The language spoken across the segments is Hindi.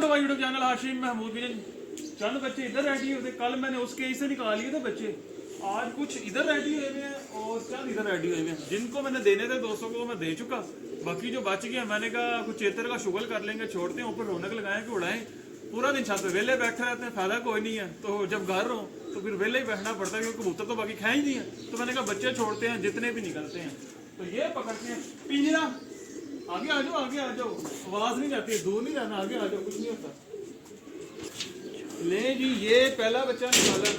To my YouTube channel Hashim Mahmood Bin. चंद बच्चे इधर रेडी हुए थे, कल मैंने उस केज से निकाल लिए थे बच्चे, आज कुछ इधर रेडी हुए हैं और चंद इधर रेडी हुए हैं। जिनको मैंने देने थे 200 को मैं दे चुका, बाकी जो बच गया मैंने कहा कुछ चेतर का शुगल कर लेंगे, छोड़ते हैं ऊपर रौनक लगाएं कि उड़ाएं। पूरा दिन छत पे वेले बैठे रहते हैं, फायदा कोई नहीं है। तो जब घर हो तो फिर वेले ही बैठना पड़ता है क्योंकि कबूतर तो बाकी खाए ही नहीं है। तो मैंने कहा बच्चे छोड़ते हैं जितने भी निकलते हैं। तो ये पकड़ते हैं पिंजरा, आगे आ जाओ, आगे आ जाओ, आवाज नहीं जाती, दूर नहीं जाना, आगे आ जाओ, कुछ नहीं होता। ले जी, ये पहला बच्चा निकाला,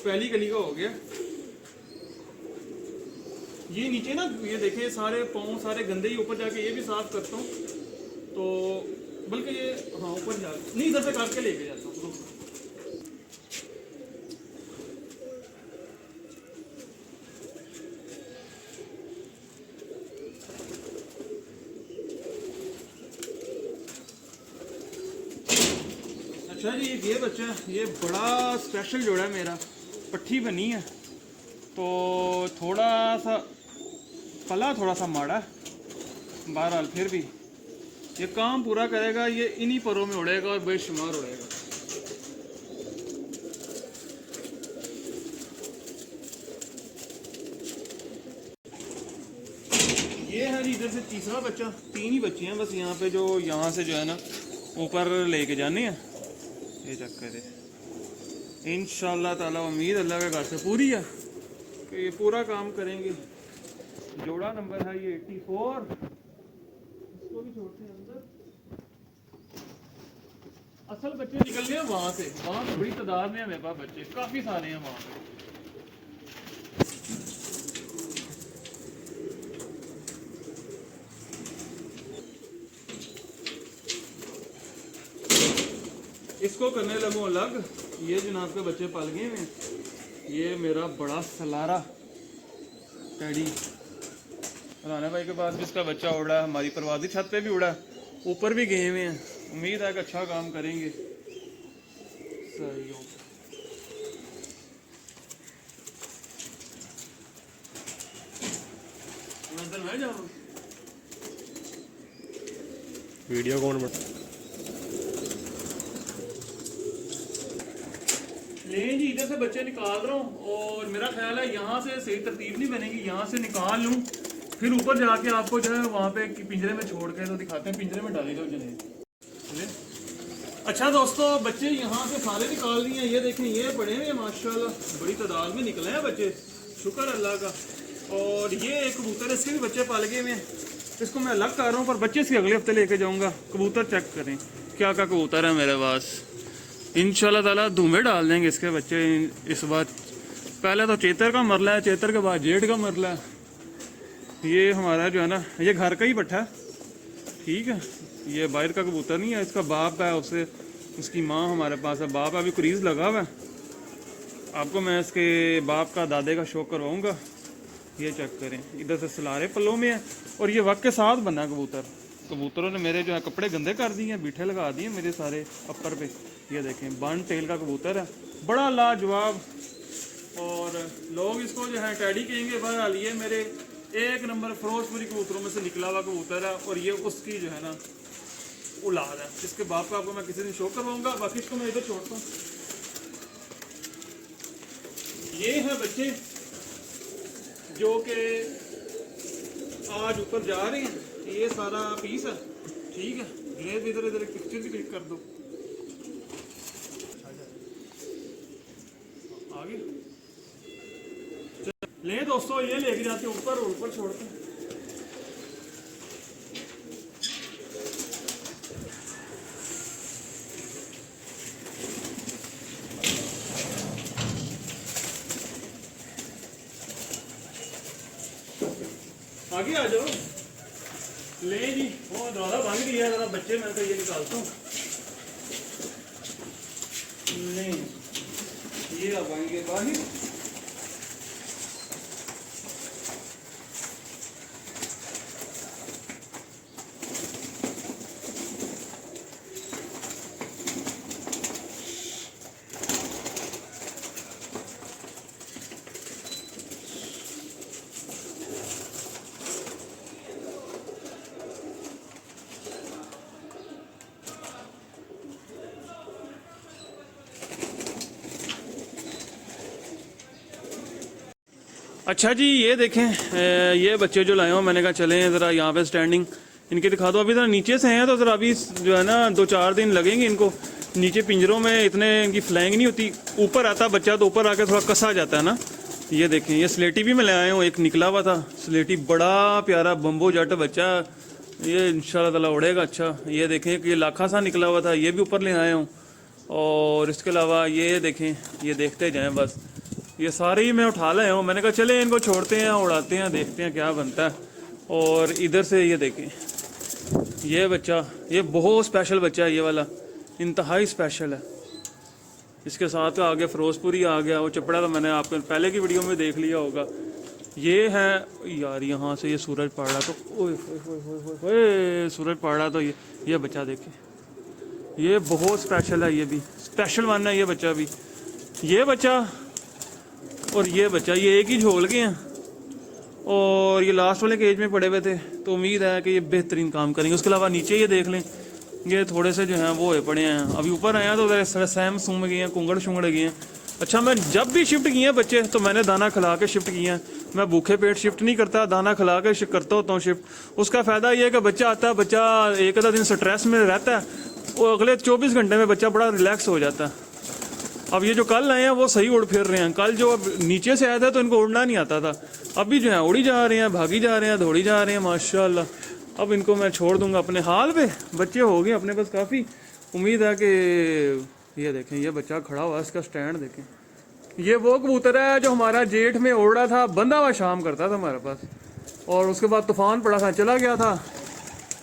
पहली कली का हो गया। ये नीचे ना, ये देखें सारे पाँव सारे गंदे ही, ऊपर जाके ये भी साफ करता हूँ। तो बल्कि ये हाँ ऊपर जा नहीं, इधर से काट के लेके जाता हूँ। अच्छा जी, ये बच्चा, ये बड़ा स्पेशल जोड़ा है मेरा, पट्टी बनी है तो थोड़ा सा पला थोड़ा सा माड़ा, बहरहाल फिर भी ये काम पूरा करेगा। ये इन्हीं परों में उड़ेगा और बेशुमार उड़ेगा। ये है जी इधर से तीसरा बच्चा, 3 ही बच्चे हैं बस यहाँ पे, जो यहाँ से जो है ना ऊपर लेके जाने हैं। ये चक्कर है, इंशाल्लाह ताला उम्मीद अल्लाह के घर से पूरी है कि ये पूरा काम करेंगे। जोड़ा नंबर है ये 84, इसको भी छोड़ते हैं अंदर। असल बच्चे निकल गए वहां से बड़ी तादाद में है मेरे पास बच्चे, काफी सारे हैं वहां पे। इसको करने लगो अलग। ये जनाब के बच्चे पल गए हैं। ये मेरा बड़ा सलारा टैडी राना भाई के पास, जिसका बच्चा उड़ा है, हमारी परवाजी छत पे भी उड़ा, ऊपर भी गए हुए हैं। उम्मीद है कि अच्छा काम करेंगे। सही हो, मैं जाऊँ वीडियो कौन बना? नहीं जी, इधर से बच्चे निकाल रहा हूँ और मेरा ख्याल है यहाँ से सही तरतीब नहीं बनेगी, यहाँ से निकाल लूँ फिर ऊपर जाके आपको जो है वहाँ पे पिंजरे में छोड़ के तो दिखाते हैं। पिंजरे में डाली दो चले। अच्छा दोस्तों, बच्चे यहाँ से सारे निकाल लिए हैं। ये देखें, ये बड़े हुए माशाल्लाह, बड़ी तादाद में निकले हैं बच्चे, शुक्र अल्लाह का। और ये एक कबूतर, इसके भी बच्चे पाल गए हैं। इसको मैं अलग कर रहा हूँ, पर बच्चे इसके अगले हफ्ते लेके जाऊँगा। कबूतर चेक करें क्या क्या कबूतर है मेरे पास। इंशाल्लाह ताला धूमे डाल देंगे इसके बच्चे इस बार। पहले तो चेतर का मरला है, चेतर के बाद जेठ का मरला है। ये हमारा जो है ना, ये घर का ही पट्ठा है, ठीक है। ये बाहर का कबूतर नहीं है, इसका बाप है, उससे उसकी माँ हमारे पास है। बाप अभी क्रीज लगा हुआ है, आपको मैं इसके बाप का दादे का शो करवाऊँगा। ये चेक करें, इधर से सलारे पल्लों में है और ये वक्त के साथ बना कबूतर। कबूतरों ने मेरे जो है कपड़े गंदे कर दिए हैं, बीठे लगा दिए मेरे सारे अपर पे। ये देखें, बन टेल का कबूतर है, बड़ा लाजवाब। और लोग इसको जो है टैडी कहेंगे। बहरहाल ये मेरे 1 नंबर फिरोजपुरी कबूतरों में से निकला हुआ कबूतर है और ये उसकी जो है ना औलाद है। इसके बाप का आपको मैं किसी दिन शो करवाऊंगा। बाकी इसको मैं इधर छोड़ता हूँ। ये है बच्चे जो कि आज ऊपर जा रहे हैं। ये सारा पीस है, ठीक है। ये इधर इधर पिक्चर भी क्लिक कर दो आगे। ले दोस्तों, ये लेके जाते ऊपर और ऊपर छोड़ते हैं। आगे आ जाओ। ले जी, वो दरवाजा बंद किया जरा बच्चे, मैं तो ये निकालता हूँ। नहीं, ये अब आएंगे बाहर। अच्छा जी, ये देखें ये बच्चे जो लाए हो, मैंने कहा चलें ज़रा यहाँ पे स्टैंडिंग इनके दिखा दो। अभी ज़रा नीचे से हैं तो ज़रा अभी जो है ना 2-4 दिन लगेंगे इनको। नीचे पिंजरों में इतने इनकी फ्लाइंग नहीं होती, ऊपर आता बच्चा तो ऊपर आके थोड़ा कसा जाता है ना। ये देखें, ये स्लेटी भी मैं ले आया हूँ, एक निकला हुआ था स्लेटी, बड़ा प्यारा बम्बो जट बच्चा, ये इंशाल्लाह ताला उड़ेगा अच्छा। ये देखें कि ये लाखा सा निकला हुआ था, ये भी ऊपर ले आया हूँ। और इसके अलावा ये देखें, ये देखते जाएं बस, ये सारे ही मैं उठा लाया हूँ। मैंने कहा चले इनको छोड़ते हैं, उड़ाते हैं, देखते हैं क्या बनता है। और इधर से ये देखें, ये बच्चा, ये बहुत स्पेशल बच्चा है, ये वाला इंतहाई स्पेशल है। इसके साथ आगे फिरोजपुरी आ गया, वो चपड़ा तो मैंने आपके पहले की वीडियो में देख लिया होगा। ये है यार, यहाँ से ये सूरज पड़ रहा तो ओए सूरज पड़ रहा तो ये बच्चा देखे, ये बहुत स्पेशल है, ये भी स्पेशल वन है ये बच्चा भी। ये बच्चा और ये बच्चा, ये एक ही झोल के हैं और ये लास्ट वाले केज में पड़े हुए थे, तो उम्मीद है कि ये बेहतरीन काम करेंगे। उसके अलावा नीचे ये देख लें, ये थोड़े से जो हैं वो पड़े हैं, अभी ऊपर आए हैं तो सहम सूम गए हैं, कुंगड़ शुंगड़ गए हैं। अच्छा, मैं जब भी शिफ्ट किए हैं बच्चे तो मैंने दाना खिला के शिफ्ट किए हैं, मैं भूखे पेट शिफ्ट नहीं करता, दाना खिला के करता होता हूँ शिफ्ट। उसका फ़ायदा ये है कि बच्चा आता है, बच्चा एक आधा दिन स्ट्रेस में रहता है, वो अगले 24 घंटे में बच्चा बड़ा रिलैक्स हो जाता है। अब ये जो कल आए हैं वो सही उड़ फिर रहे हैं, कल जो नीचे से आए थे तो इनको उड़ना नहीं आता था, अभी जो है उड़ी जा रहे हैं, भागी जा रहे हैं, दौड़ी जा रहे हैं माशाल्लाह। अब इनको मैं छोड़ दूंगा अपने हाल पे, बच्चे हो गए अपने पास काफ़ी। उम्मीद है कि ये देखें, ये बच्चा खड़ा हुआ, इसका स्टैंड देखें। ये वो कबूतर है जो हमारा जेठ में उड़ रहा था, बंधा हुआ शाम करता था हमारे पास, और उसके बाद तूफान पड़ा था, चला गया था,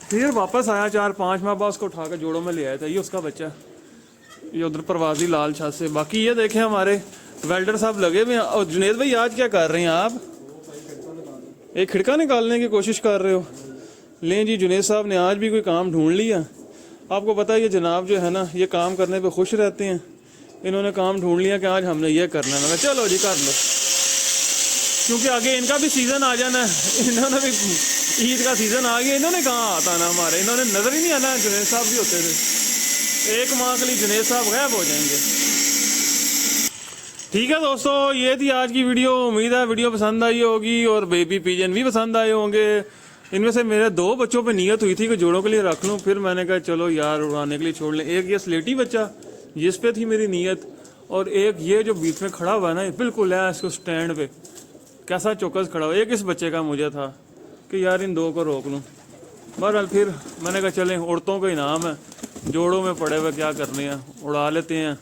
फिर वापस आया 4-5 माह बाद, उसको उठा कर जोड़ों में ले आया था। ये उसका बच्चा, ये उधर परवाजी लाल छत से। बाकी ये देखें हमारे वेल्डर साहब लगे हुए हैं। और जुनेद भाई आज क्या कर रहे हैं आप? एक खिड़का निकालने की कोशिश कर रहे हो। लें जी, जुनेद साहब ने आज भी कोई काम ढूंढ लिया। आपको पता है ये जनाब जो है ना, ये काम करने पे खुश रहते हैं। इन्होंने काम ढूंढ लिया कि आज हमने ये करना है। चलो जी कर लो, क्योंकि आगे इनका भी सीज़न आ जाना है। इन्होंने भी ईद का सीज़न आ गया, इन्होंने कहाँ आता ना हमारे, इन्होंने नज़र ही नहीं आना। जुनेद साहब भी होते थे, 1 माह के लिए जुनेद साहब गायब हो जाएंगे। ठीक है दोस्तों, ये थी आज की वीडियो। उम्मीद है वीडियो पसंद आई होगी और बेबी पिजन भी पसंद आए होंगे। इनमें से मेरे 2 बच्चों पे नियत हुई थी कि जोड़ों के लिए रख लूं, फिर मैंने कहा चलो यार उड़ाने के लिए छोड़ लें। एक ये स्लेटी बच्चा, जिस पे थी मेरी नियत, और एक ये जो बीच में खड़ा हुआ है ना, बिल्कुल है इसको स्टैंड पे, कैसा चौकस खड़ा हुआ। एक इस बच्चे का मुझे था कि यार इन 2 को रोक लूँ। बहरहाल फिर मैंने कहा चलें, औरतों का इनाम है, जोड़ों में पड़े हुए क्या करने हैं, उड़ा लेते हैं।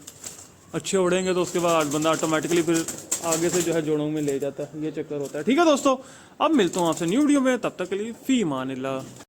अच्छे उड़ेंगे तो उसके बाद बंदा ऑटोमेटिकली फिर आगे से जो है जोड़ों में ले जाता है, ये चक्कर होता है। ठीक है दोस्तों, अब मिलता हूँ आपसे न्यू वीडियो में, तब तक के लिए फी मान अल्लाह।